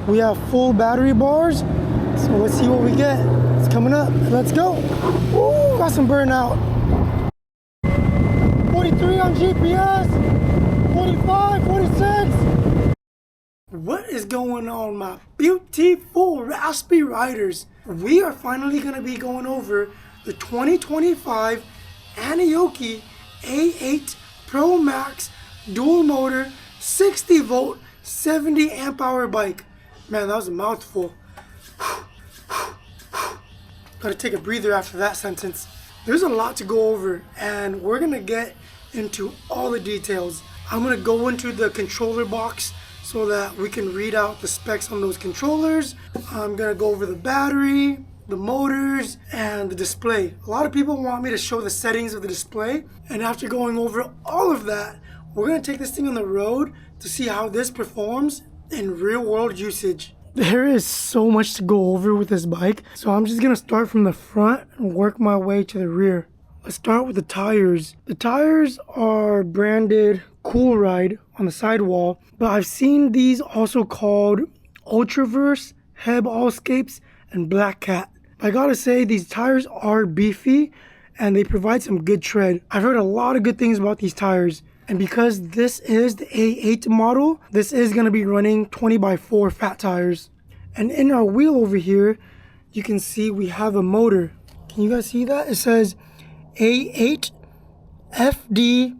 We have full battery bars. So let's see what we get. It's coming up. Let's go. Ooh, got some burnout. 43 on GPS. 45, 46. What is going on, my beautiful raspy riders? We are finally going to be going over the 2025 Aniioki A8 Pro Max dual motor 60 volt 70 amp hour bike. Man, that was a mouthful. Gotta take a breather after that sentence. There's a lot to go over and we're gonna get into all the details. I'm gonna go into the controller box so that we can read out the specs on those controllers. I'm gonna go over the battery, the motors, and the display. A lot of people want me to show the settings of the display, and after going over all of that, we're gonna take this thing on the road to see how this performs in real world usage. There is so much to go over with this bike, so I'm just gonna start from the front and work my way to the rear. Let's start with the tires. The tires are branded Cool Ride on the sidewall, but I've seen these also called Ultraverse, Heb Allscapes, and Black Cat. I gotta say, these tires are beefy and they provide some good tread. I've heard a lot of good things about these tires. And because this is the A8 model, this is gonna be running 20x4 fat tires. And in our wheel over here, you can see we have a motor. Can you guys see that? It says A8 FD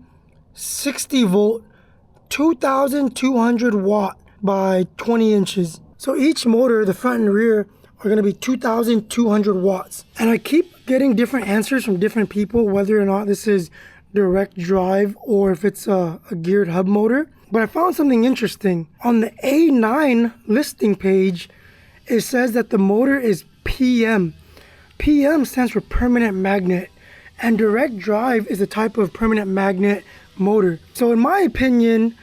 60 volt 2200 watt by 20 inches. So each motor, the front and rear, are gonna be 2200 watts. And I keep getting different answers from different people, whether or not this is direct drive or if it's a geared hub motor. But I found something interesting. On the A9 listing page, it says that the motor is PM. PM stands for permanent magnet, and direct drive is a type of permanent magnet motor. So in my opinion,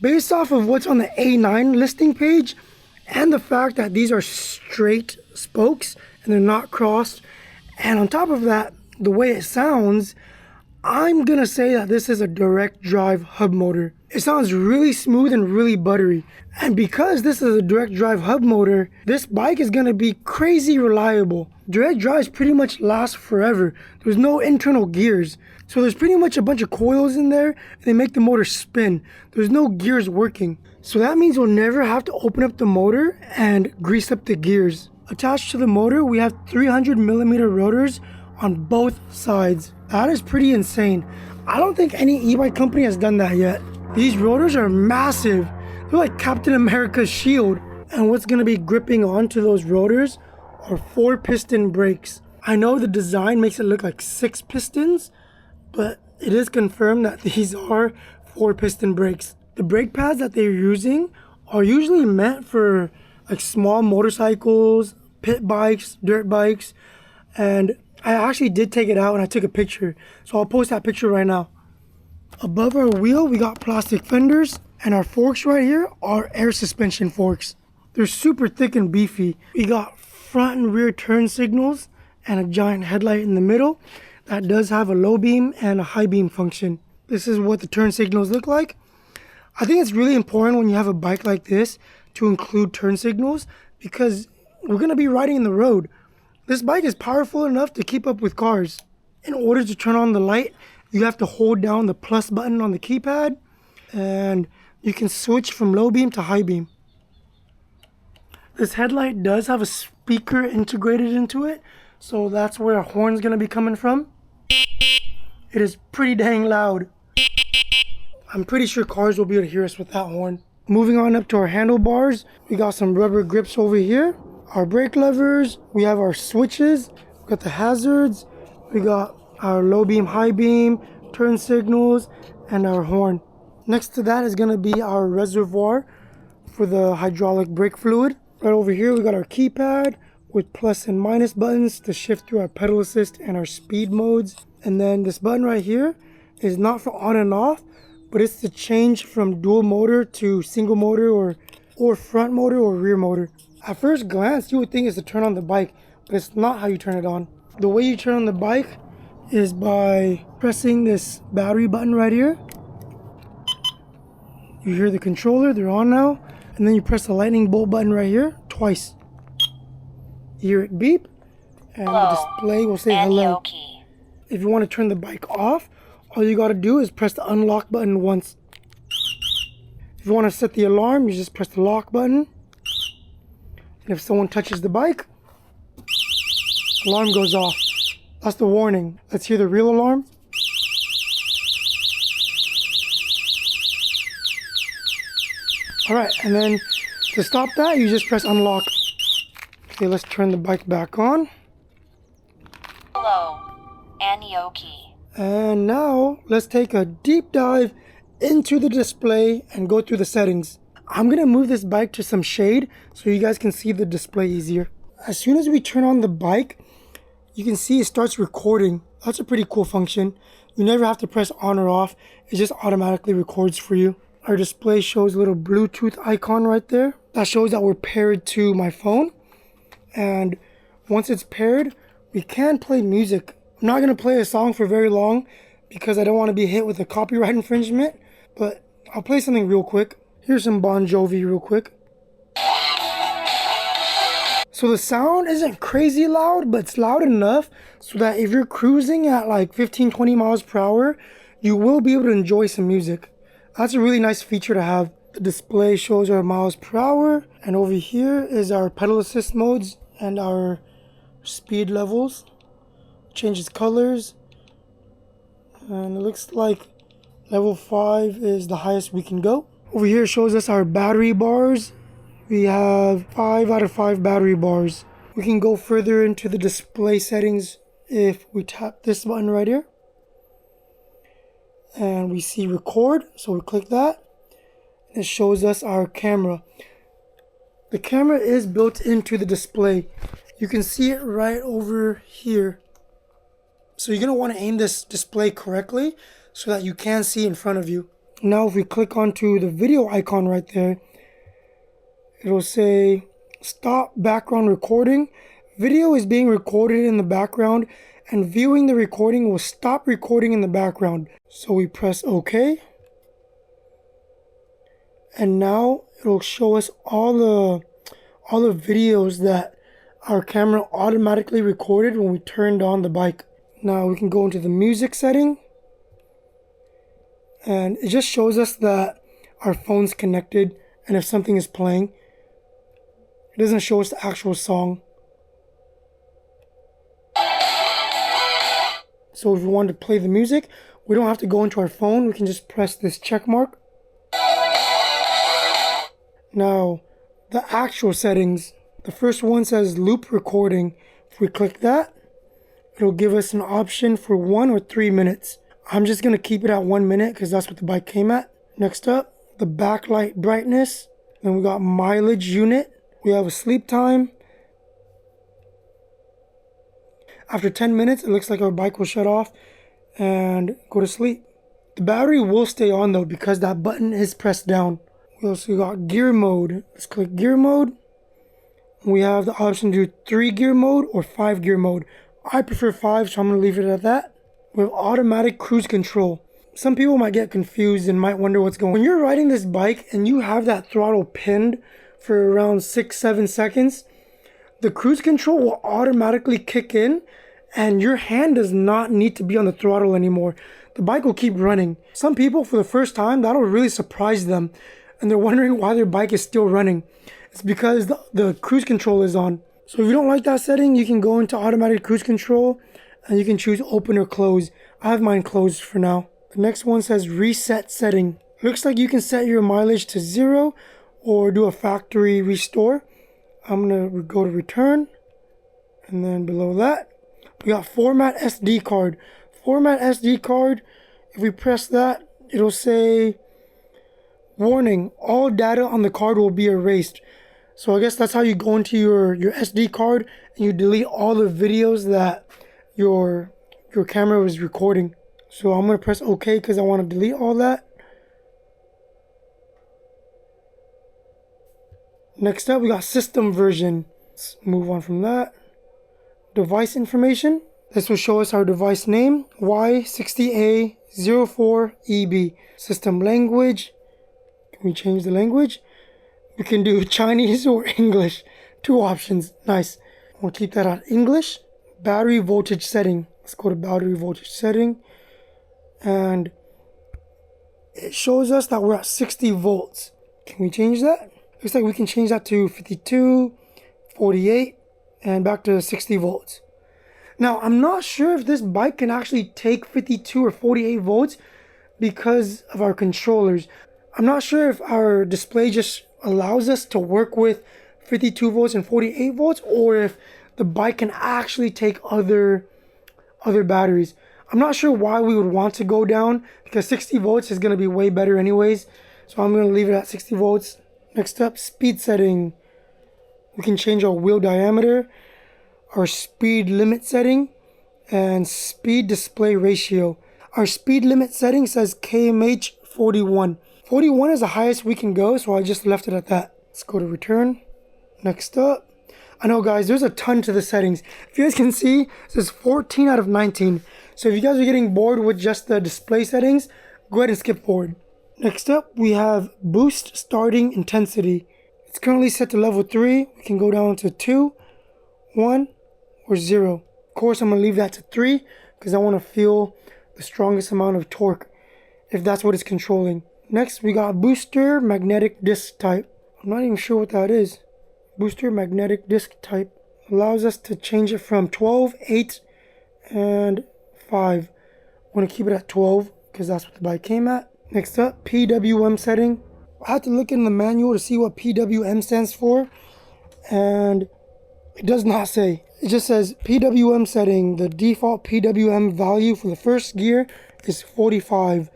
based off of what's on the A9 listing page and the fact that these are straight spokes and they're not crossed, and on top of that, the way it sounds, I'm gonna say that this is a direct drive hub motor. It sounds really smooth and really buttery. And because this is a direct drive hub motor, this bike is gonna be crazy reliable. Direct drives pretty much last forever. There's no internal gears. So there's pretty much a bunch of coils in there and they make the motor spin. There's no gears working. So that means we'll never have to open up the motor and grease up the gears. Attached to the motor, we have 300mm rotors on both sides. That is pretty insane. I don't think any e-bike company has done that yet. These rotors are massive. They're like Captain America's shield. And what's gonna be gripping onto those rotors are 4 piston brakes. I know the design makes it look like 6 pistons, but it is confirmed that these are 4 piston brakes. The brake pads that they're using are usually meant for like small motorcycles, pit bikes, dirt bikes, and I actually did take it out and I took a picture, so I'll post that picture right now. Above our wheel, we got plastic fenders, and our forks right here are air suspension forks. They're super thick and beefy. We got front and rear turn signals and a giant headlight in the middle that does have a low beam and a high beam function. This is what the turn signals look like. I think it's really important when you have a bike like this to include turn signals because we're gonna be riding in the road. This bike is powerful enough to keep up with cars. In order to turn on the light, you have to hold down the plus button on the keypad, and you can switch from low beam to high beam. This headlight does have a speaker integrated into it, so that's where our horn's gonna be coming from. It is pretty dang loud. I'm pretty sure cars will be able to hear us with that horn. Moving on up to our handlebars, we got some rubber grips over here. Our brake levers, we have our switches, we got the hazards, we got our low beam, high beam, turn signals, and our horn. Next to that is gonna be our reservoir for the hydraulic brake fluid. Right over here, we got our keypad with plus and minus buttons to shift through our pedal assist and our speed modes. And then this button right here is not for on and off, but it's to change from dual motor to single motor or front motor or rear motor. At first glance, you would think it's to turn on the bike, but it's not how you turn it on. The way you turn on the bike is by pressing this battery button right here. You hear the controller, they're on now. and then you press the lightning bolt button right here twice. You hear it beep, and the display will say hello. Aniioki. If you want to turn the bike off, all you gotta do is press the unlock button once. If you want to set the alarm, you just press the lock button. And if someone touches the bike, alarm goes off. That's the warning. Let's hear the real alarm. Alright, and then to stop that, you just press unlock. Okay, let's turn the bike back on. Hello, Aniioki. And now, let's take a deep dive into the display and go through the settings. I'm going to move this bike to some shade so you guys can see the display easier. As soon as we turn on the bike, you can see it starts recording. That's a pretty cool function. You never have to press on or off. It just automatically records for you. Our display shows a little Bluetooth icon right there. That shows that we're paired to my phone. And once it's paired, we can play music. I'm not going to play a song for very long because I don't want to be hit with a copyright infringement. But I'll play something real quick. Here's some Bon Jovi real quick. So the sound isn't crazy loud, but it's loud enough so that if you're cruising at like 15-20 miles per hour, you will be able to enjoy some music. That's a really nice feature to have. The display shows our miles per hour, and over here is our pedal assist modes and our speed levels. Changes colors, and it looks like level 5 is the highest we can go. Over here shows us our battery bars. We have 5 out of 5 battery bars. We can go further into the display settings if we tap this button right here. And we see record, so we click that. It shows us our camera. The camera is built into the display. You can see it right over here. So you're going to want to aim this display correctly so that you can see in front of you. Now if we click onto the video icon right there, it'll say stop background recording. Video is being recorded in the background and viewing the recording will stop recording in the background. So we press OK. And now it'll show us all the videos that our camera automatically recorded when we turned on the bike. Now we can go into the music setting. And it just shows us that our phone's connected and if something is playing. It doesn't show us the actual song. So if we want to play the music, we don't have to go into our phone. We can just press this check mark. Now, the actual settings. The first one says loop recording. If we click that, it'll give us an option for 1 or 3 minutes. I'm just going to keep it at 1 minute because that's what the bike came at. Next up, the backlight brightness. Then we got mileage unit. We have a sleep time. After 10 minutes, it looks like our bike will shut off and go to sleep. The battery will stay on though because that button is pressed down. We also got gear mode. Let's click gear mode. We have the option to do 3 gear mode or 5 gear mode. I prefer 5, so I'm going to leave it at that. We have automatic cruise control. Some people might get confused and might wonder what's going on. When you're riding this bike and you have that throttle pinned for around 6-7 seconds, the cruise control will automatically kick in and your hand does not need to be on the throttle anymore. The bike will keep running. Some people, for the first time, that'll really surprise them and they're wondering why their bike is still running. It's because the cruise control is on. So if you don't like that setting, you can go into automatic cruise control and you can choose open or close. I have mine closed for now. The next one says reset setting. Looks like you can set your mileage to 0 or do a factory restore. I'm going to go to return. And then below that, we got format SD card. Format SD card, if we press that, it'll say, warning, all data on the card will be erased. So I guess that's how you go into your SD card and you delete all the videos that your camera was recording. So I'm going to press OK because I want to delete all that. Next up, we got system version. Let's move on from that. Device information. This will show us our device name, Y60A04EB. System language. Can we change the language? We can do Chinese or English. 2 options. Nice. We'll keep that on English. Battery voltage setting. Let's go to battery voltage setting. And it shows us that we're at 60 volts. Can we change that? Looks like we can change that to 52, 48, and back to 60 volts. Now, I'm not sure if this bike can actually take 52 or 48 volts because of our controllers. I'm not sure if our display just allows us to work with 52 volts and 48 volts, or if the bike can actually take other batteries. I'm not sure why we would want to go down, because 60 volts is going to be way better anyways. So I'm going to leave it at 60 volts. Next up, speed setting. We can change our wheel diameter, our speed limit setting, and speed display ratio. Our speed limit setting says kmh 41. 41 is the highest we can go, so I just left it at that. Let's go to return. Next up, I know guys, there's a ton to the settings. If you guys can see, it says 14 out of 19. So if you guys are getting bored with just the display settings, go ahead and skip forward. Next up, we have boost starting intensity. It's currently set to level 3. We can go down to 2, 1, or 0. Of course, I'm going to leave that to 3 because I want to feel the strongest amount of torque if that's what it's controlling. Next, we got booster magnetic disc type. I'm not even sure what that is. Booster magnetic disc type allows us to change it from 12, 8, and 5. I'm going to keep it at 12 because that's what the bike came at. Next up, PWM setting. I had to look in the manual to see what PWM stands for, and it does not say. It just says PWM setting. The default PWM value for the first gear is 45.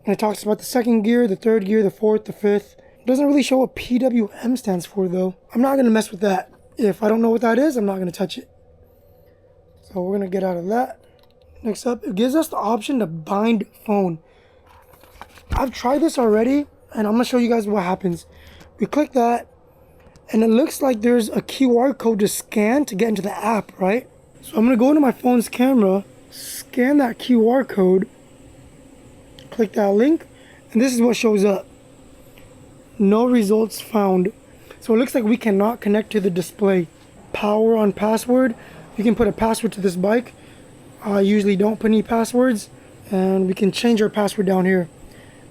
And it talks about the second gear, the third gear, the fourth, the fifth. It doesn't really show what PWM stands for though. I'm not going to mess with that. If I don't know what that is, I'm not going to touch it. So we're going to get out of that. Next up, it gives us the option to bind phone. I've tried this already, and I'm going to show you guys what happens. We click that, and it looks like there's a QR code to scan to get into the app, right? So I'm going to go into my phone's camera, scan that QR code, click that link, and this is what shows up. No results found. So it looks like we cannot connect to the display. Power on password. You can put a password to this bike. I usually don't put any passwords, and we can change our password down here.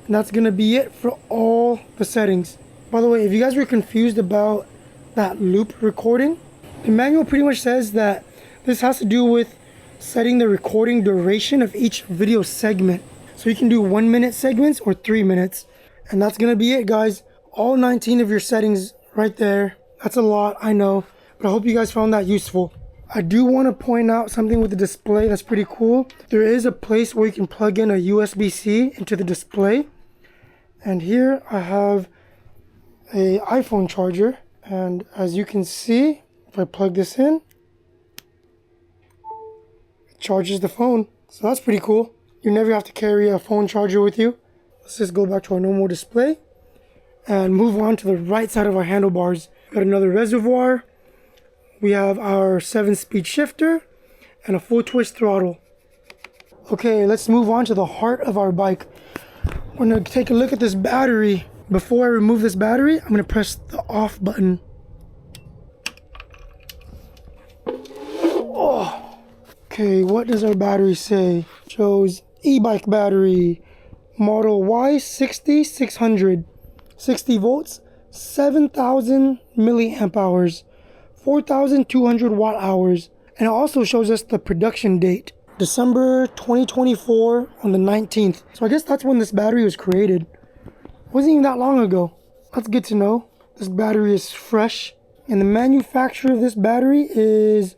And that's gonna be it for all the settings. By the way, if you guys were confused about that loop recording, the manual pretty much says that this has to do with setting the recording duration of each video segment. So you can do 1 minute segments or 3 minutes. And that's gonna be it, guys. All 19 of your settings right there. That's a lot, I know, but I hope you guys found that useful. I do want to point out something with the display that's pretty cool. There is a place where you can plug in a USB-C into the display. And here I have a iPhone charger. And as you can see, if I plug this in, it charges the phone. So that's pretty cool. You never have to carry a phone charger with you. Let's just go back to our normal display and move on to the right side of our handlebars. We got another reservoir. We have our 7-speed shifter and a full twist throttle. Okay, let's move on to the heart of our bike. We're gonna take a look at this battery. Before I remove this battery, I'm gonna press the off button. Oh. Okay, what does our battery say? It shows e-bike battery, model Y60600, 60 volts, 7,000 milliamp hours, 4,200 watt hours, and it also shows us the production date, December 2024 on the 19th. So I guess that's when this battery was created. It wasn't even that long ago. That's good to know. This battery is fresh, and the manufacturer of this battery is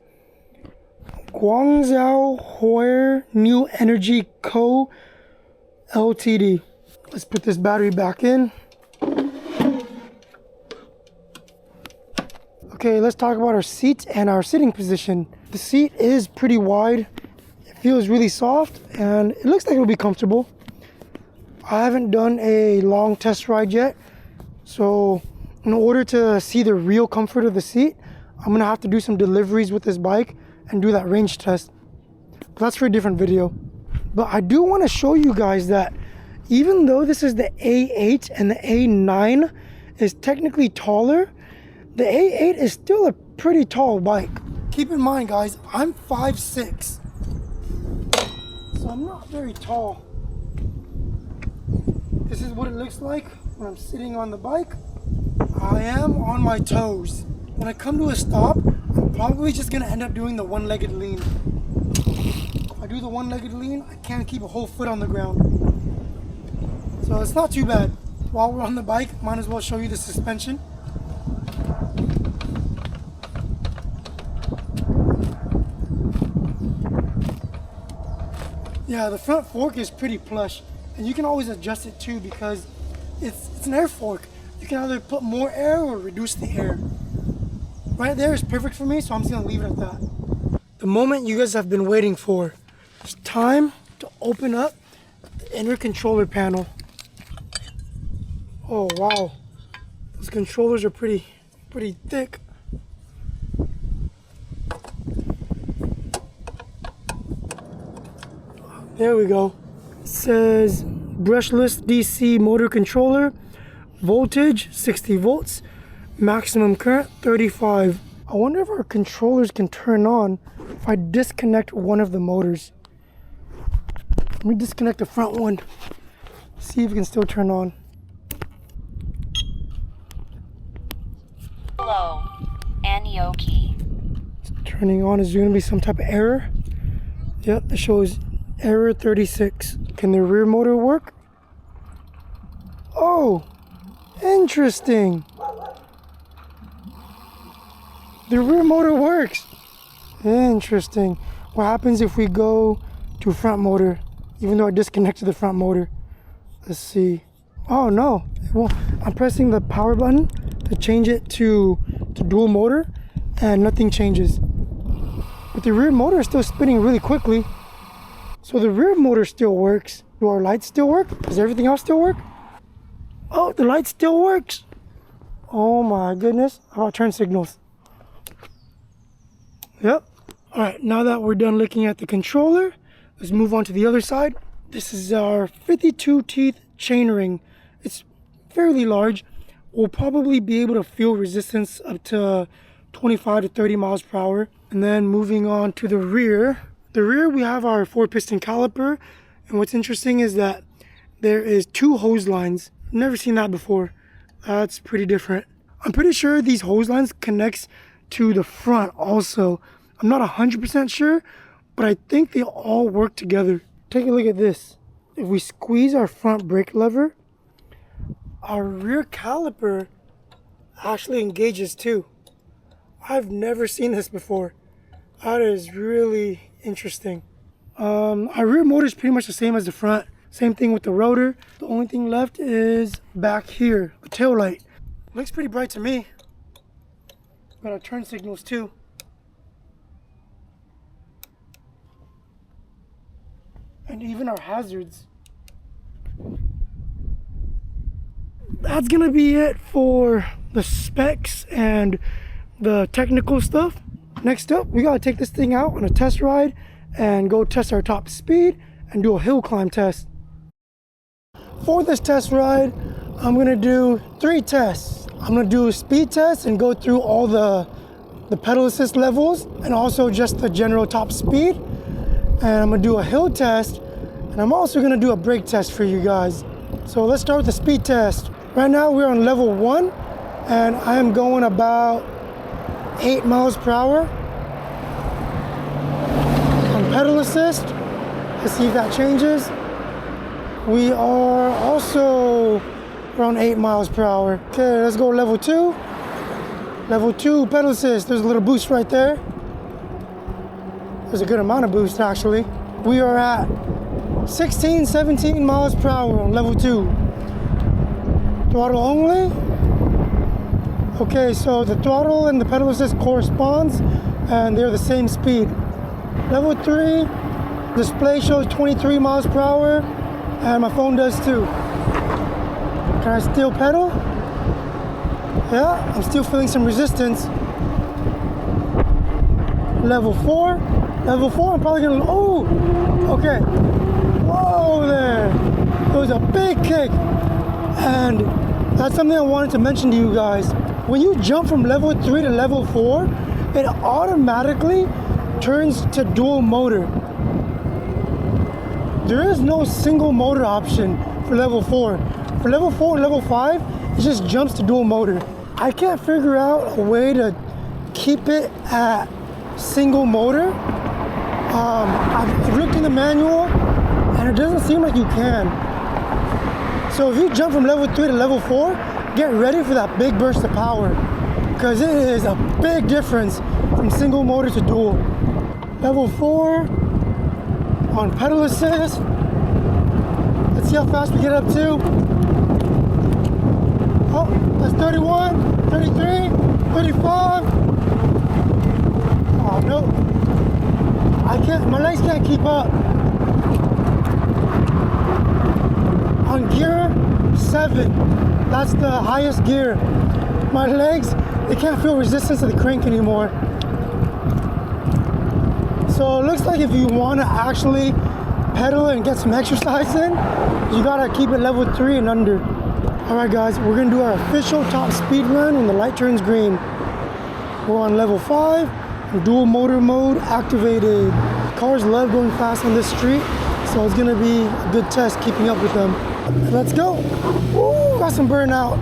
Guangzhou Heuer New Energy Co. Ltd. Let's put this battery back in. Okay, let's talk about our seat and our sitting position. The seat is pretty wide. It feels really soft, and it looks like it'll be comfortable. I haven't done a long test ride yet, so in order to see the real comfort of the seat, I'm gonna have to do some deliveries with this bike and do that range test. But that's for a different video. But I do want to show you guys that even though this is the A8 and the A9 is technically taller, the A8 is still a pretty tall bike. Keep in mind, guys, I'm 5'6", so I'm not very tall. This is what it looks like when I'm sitting on the bike. I am on my toes. When I come to a stop, I'm probably just gonna end up doing the one-legged lean. If I do the one-legged lean, I can't keep a whole foot on the ground. So it's not too bad. While we're on the bike, might as well show you the suspension. Yeah, the front fork is pretty plush, and you can always adjust it too because it's an air fork. You can either put more air or reduce the air. Right there is perfect for me, so I'm just gonna leave it at that. The moment you guys have been waiting for. It's time to open up the inner controller panel. Oh wow, those controllers are pretty thick. There we go. It says brushless DC motor controller, voltage 60 volts, maximum current 35. I wonder if our controllers can turn on if I disconnect one of the motors. Let me disconnect the front one, see if it can still turn on. Hello, Aniioki. It's turning on. Is there going to be some type of error? Yep, it shows error 36. Can the rear motor work? Oh, interesting. The rear motor works. Interesting. What happens if we go to front motor, even though I disconnected the front motor? Let's see. Oh no, it won't. I'm pressing the power button to change it to dual motor and nothing changes. But the rear motor is still spinning really quickly. So the rear motor still works. Do our lights still work? Does everything else still work? Oh, the light still works. Oh my goodness. How about turn signals? Yep. All right, now that we're done looking at the controller, let's move on to the other side. This is our 52 teeth chainring. It's fairly large. We'll probably be able to feel resistance up to 25 to 30 miles per hour. And then moving on to the rear. The rear, we have our 4-piston caliper. And what's interesting is that there is 2 hose lines. Never seen that before. That's pretty different. I'm pretty sure these hose lines connects to the front also. I'm not 100% sure, but I think they all work together. Take a look at this. If we squeeze our front brake lever, our rear caliper actually engages too. I've never seen this before. That is really interesting. Our rear motor is pretty much the same as the front. Same thing with the rotor. The only thing left is back here, the tail light. Looks pretty bright to me. Got our turn signals too. And even our hazards. That's gonna be it for the specs and the technical stuff. Next up, we gotta take this thing out on a test ride and go test our top speed and do a hill climb test. For this test ride, I'm gonna do 3 tests. I'm gonna do a speed test and go through all the pedal assist levels and also just the general top speed. And I'm gonna do a hill test, and I'm also gonna do a brake test for you guys. So let's start with the speed test. Right now we're on level 1, and I am going about 8 miles per hour on pedal assist. Let's see if that changes. We are also around 8 miles per hour. Okay, let's go level 2. Level 2 pedal assist. There's a little boost right there. There's a good amount of boost actually. We are at 16, 17 miles per hour on level 2. Throttle only. Okay, so the throttle and the pedal assist corresponds and they're the same speed. Level 3, display shows 23 miles per hour and my phone does too. Can I still pedal? Yeah, I'm still feeling some resistance. Level 4. Level 4, I'm probably gonna, oh, okay. Whoa there. It was a big kick. And That's something I wanted to mention to you guys. When you jump from level 3 to level 4, it automatically turns to dual motor. There is no single motor option for level 4. For level 4 and level 5, it just jumps to dual motor. I can't figure out a way to keep it at single motor. I've looked in the manual and it doesn't seem like you can. So if you jump from level 3 to level 4, get ready for that big burst of power, because it is a big difference from single motor to dual. Level 4 on pedal assist. Let's see how fast we get up to. Oh, that's 31, 33, 35. Oh no, my legs can't keep up. On gear 7, that's the highest gear. My legs, they can't feel resistance to the crank anymore. So it looks like if you want to actually pedal and get some exercise in, you gotta keep it level 3 and under. Alright guys, we're gonna do our official top speed run when the light turns green. We're on level 5, dual motor mode activated. Cars love going fast on this street, so it's gonna be a good test keeping up with them. Let's go. Ooh, got some burnout.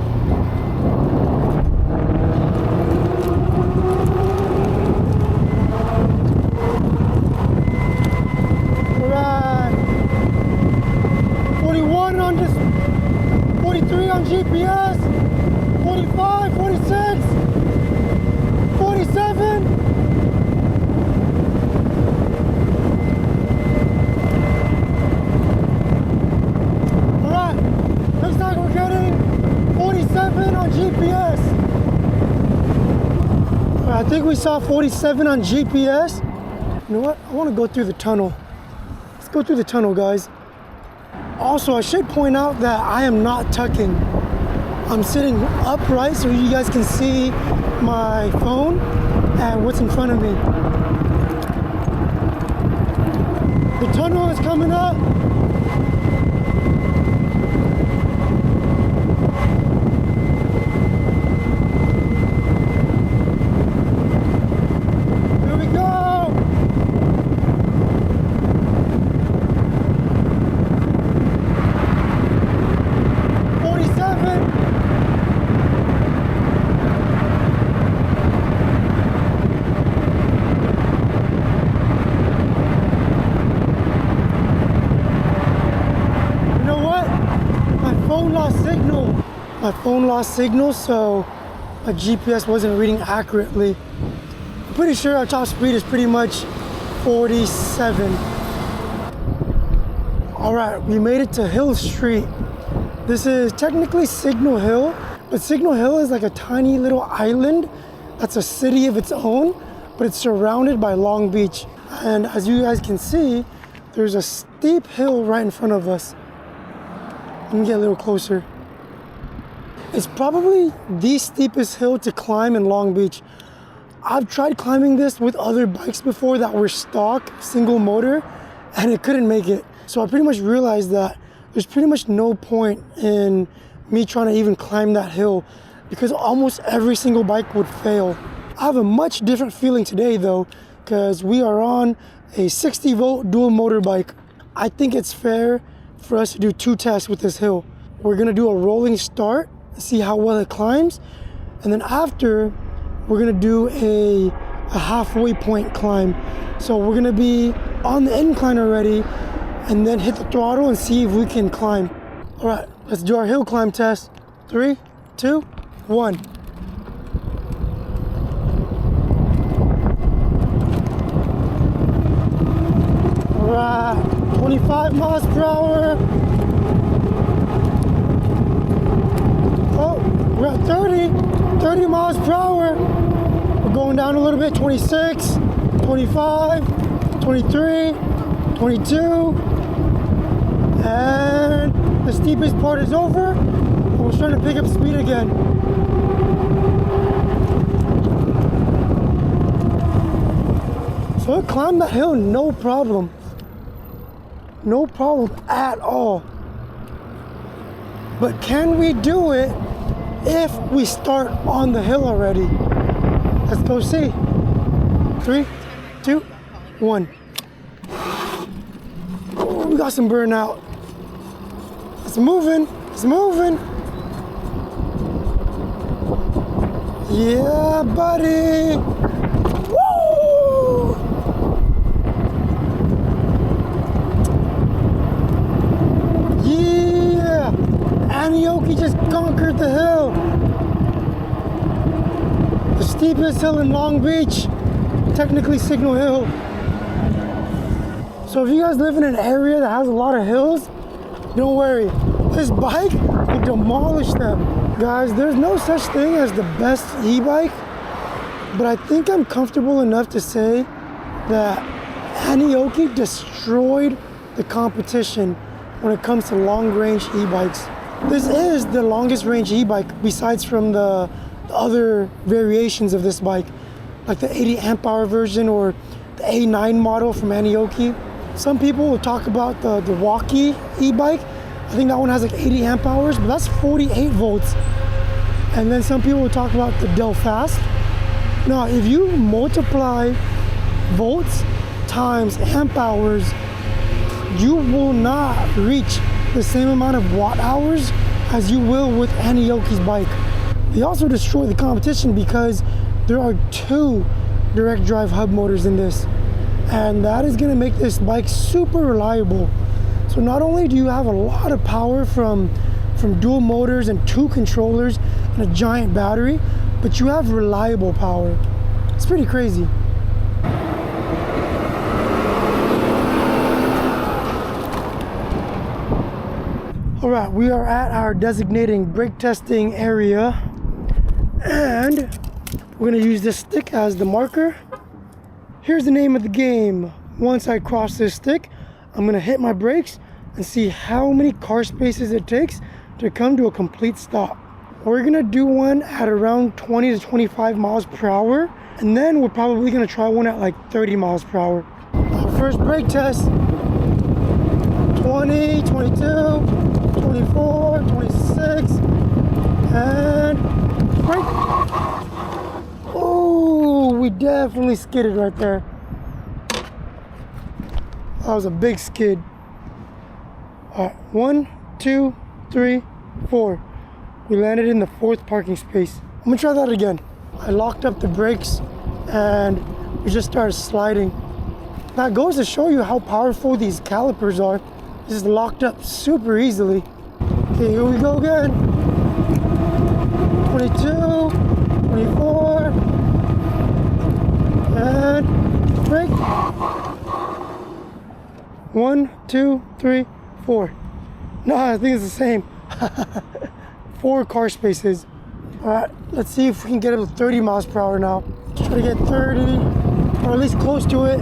Alright. 41 on this, 43 on GPS, 45, 46, 47. Looks like we're getting 47 on GPS. I think we saw 47 on GPS. You know what? I want to go through the tunnel. Let's go through the tunnel, guys. Also, I should point out that I am not tucking. I'm sitting upright so you guys can see my phone and what's in front of me. The tunnel is coming up. My phone lost signal, so my GPS wasn't reading accurately. I'm pretty sure our top speed is pretty much 47. All right, we made it to Hill Street. This is technically Signal Hill, but Signal Hill is like a tiny little island that's a city of its own, but it's surrounded by Long Beach. And as you guys can see, there's a steep hill right in front of us. Let me get a little closer. It's probably the steepest hill to climb in Long Beach. I've tried climbing this with other bikes before that were stock, single motor, and it couldn't make it. So I pretty much realized that there's pretty much no point in me trying to even climb that hill because almost every single bike would fail. I have a much different feeling today though, because we are on a 60 volt dual motor bike. I think it's fair for us to do 2 tests with this hill. We're gonna do a rolling start, see how well it climbs, and then after we're gonna do a halfway point climb. So we're gonna be on the incline already and then hit the throttle and see if we can climb. All right, let's do our hill climb test. 3, 2, 1. All right, 25 miles per hour. Oh, we're at 30 miles per hour. We're going down a little bit, 26, 25, 23, 22. And the steepest part is over. We're starting to pick up speed again. So it climbed the hill, no problem. No problem at all. But can we do it if we start on the hill already. Let's go see. 3, 2, 1. Oh, we got some burnout. It's moving. It's moving. Yeah, buddy. Woo! Yeah. Aniioki just conquered the hill. The steepest hill in Long Beach. Technically Signal Hill. So if you guys live in an area that has a lot of hills, don't worry. This bike will demolish them. Guys, there's no such thing as the best e-bike, but I think I'm comfortable enough to say that Aniioki destroyed the competition when it comes to long-range e-bikes. This is the longest range e-bike besides from the other variations of this bike, like the 80 amp hour version or the A9 model from Aniioki. Some people will talk about the Walkie e-bike. I think that one has like 80 amp hours, but that's 48 volts. And then some people will talk about the Delfast. Now, if you multiply volts times amp hours, you will not reach the same amount of watt hours as you will with Aniioki's bike. They also destroy the competition because there are 2 direct drive hub motors in this. And that is gonna make this bike super reliable. So not only do you have a lot of power from dual motors and 2 controllers and a giant battery, but you have reliable power. It's pretty crazy. All right, we are at our designating brake testing area, and we're gonna use this stick as the marker. Here's the name of the game. Once I cross this stick, I'm gonna hit my brakes and see how many car spaces it takes to come to a complete stop. We're gonna do one at around 20 to 25 miles per hour, and then we're probably gonna try one at like 30 miles per hour. Our first brake test. 20, 22, 24, 26, and brake. Oh, we definitely skidded right there. That was a big skid. All right, 1, 2, 3, 4. We landed in the 4th parking space. I'm gonna try that again. I locked up the brakes and we just started sliding. That goes to show you how powerful these calipers are. Just locked up super easily. Okay, here we go again. 22, 24, and brake. 1, 2, 3, 4. No, I think it's the same. 4 car spaces. All right, let's see if we can get it to 30 miles per hour now. Try to get 30, or at least close to it.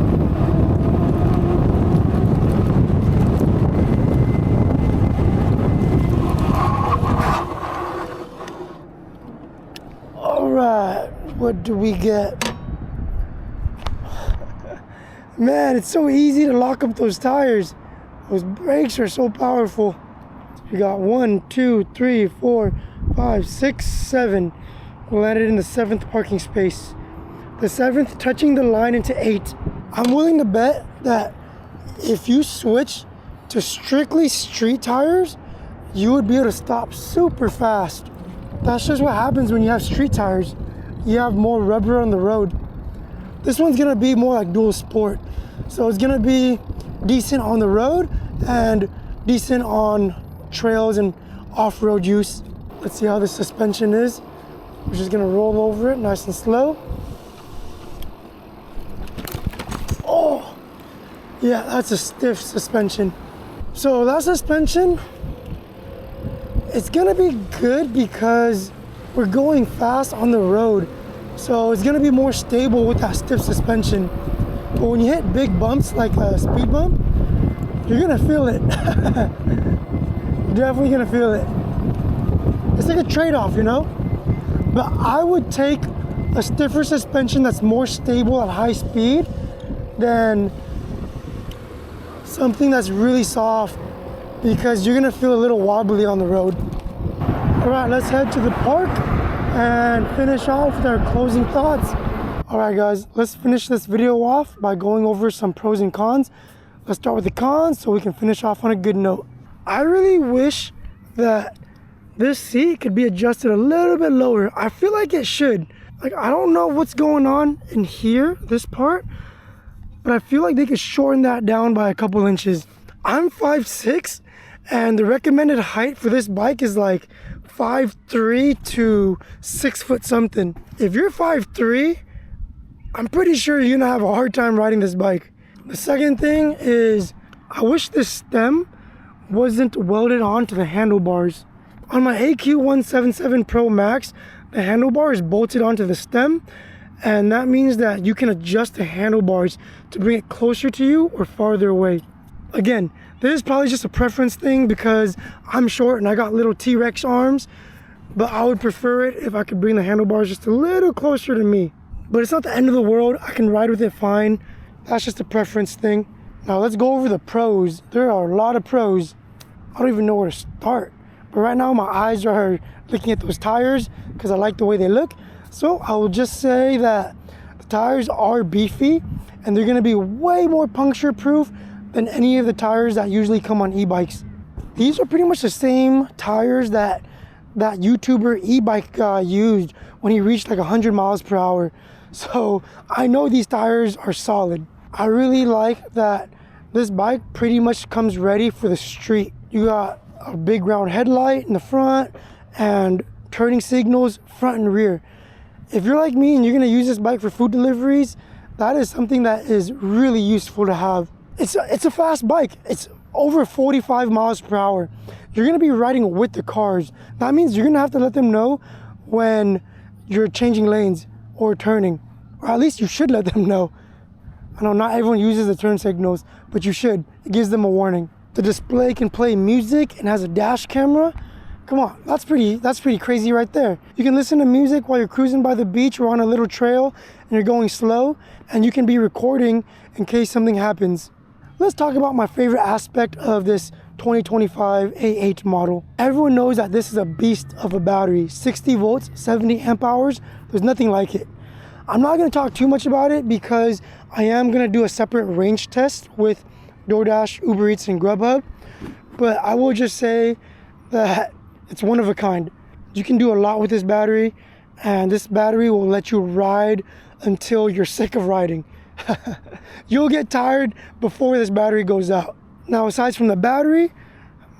All right, what do we get? Man, it's so easy to lock up those tires. Those brakes are so powerful. We got 1, 2, 3, 4, 5, 6, 7. We landed in the 7th parking space. The 7th touching the line into 8. I'm willing to bet that if you switch to strictly street tires, you would be able to stop super fast. That's just what happens when you have street tires. You have more rubber on the road. This one's gonna be more like dual sport. So it's gonna be decent on the road and decent on trails and off-road use. Let's see how the suspension is. We're just gonna roll over it nice and slow. Oh, yeah, that's a stiff suspension. So that suspension, it's gonna be good because we're going fast on the road. So it's gonna be more stable with that stiff suspension. But when you hit big bumps like a speed bump, you're gonna feel it. You're definitely gonna feel it. It's like a trade-off, you know? But I would take a stiffer suspension that's more stable at high speed than something that's really soft, because you're gonna feel a little wobbly on the road. All right, let's head to the park and finish off with our closing thoughts. All right, guys, let's finish this video off by going over some pros and cons. Let's start with the cons so we can finish off on a good note. I really wish that this seat could be adjusted a little bit lower. I feel like it should. Like, I don't know what's going on in here, this part, but I feel like they could shorten that down by a couple inches. I'm 5'6", and the recommended height for this bike is like 5'3" to 6 foot something. If you're 5'3", I'm pretty sure you're gonna have a hard time riding this bike. The second thing is, I wish this stem wasn't welded onto the handlebars. On my AQ177 Pro Max, the handlebar is bolted onto the stem, and that means that you can adjust the handlebars to bring it closer to you or farther away. Again, this is probably just a preference thing because I'm short and I got little T-Rex arms, but I would prefer it if I could bring the handlebars just a little closer to me. But it's not the end of the world. I can ride with it fine. That's just a preference thing. Now let's go over the pros. There are a lot of pros. I don't even know where to start. But right now my eyes are looking at those tires because I like the way they look. So I will just say that the tires are beefy and they're going to be way more puncture proof than any of the tires that usually come on e-bikes. These are pretty much the same tires that YouTuber e-bike guy used when he reached like 100 miles per hour. So I know these tires are solid. I really like that this bike pretty much comes ready for the street. You got a big round headlight in the front and turning signals front and rear. If you're like me and you're gonna use this bike for food deliveries, that is something that is really useful to have. It's a fast bike. It's over 45 miles per hour. You're gonna be riding with the cars. That means you're gonna have to let them know when you're changing lanes or turning, or at least you should let them know. I know not everyone uses the turn signals, but you should. It gives them a warning. The display can play music and has a dash camera. Come on, that's pretty crazy right there. You can listen to music while you're cruising by the beach or on a little trail and you're going slow, and you can be recording in case something happens. Let's talk about my favorite aspect of this 2025 A8 model. Everyone knows that this is a beast of a battery. 60 volts, 70 amp hours. There's nothing like it. I'm not going to talk too much about it because I am going to do a separate range test with DoorDash, Uber Eats, and Grubhub. But I will just say that it's one of a kind. You can do a lot with this battery, and this battery will let you ride until you're sick of riding. You'll get tired before this battery goes out. Now, aside from the battery,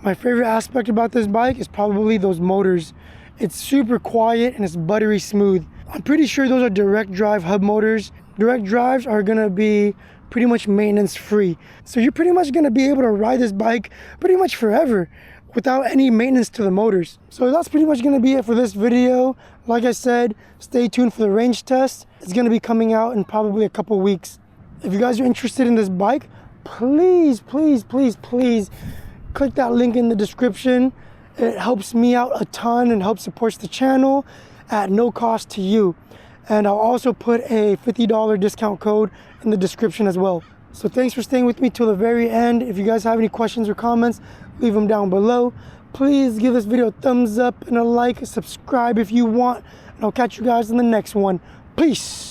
my favorite aspect about this bike is probably those motors. It's super quiet and it's buttery smooth. I'm pretty sure those are direct drive hub motors. Direct drives are gonna be pretty much maintenance free. So you're pretty much gonna be able to ride this bike pretty much forever without any maintenance to the motors. So that's pretty much gonna be it for this video. Like I said, stay tuned for the range test. It's gonna be coming out in probably a couple weeks. If you guys are interested in this bike, please click that link in the description. It helps me out a ton and helps support the channel at no cost to you. And I'll also put a $50 discount code in the description as well. So thanks for staying with me till the very end. If you guys have any questions or comments, leave them down below. Please give this video a thumbs up and a like, subscribe if you want, and I'll catch you guys in the next one. Peace.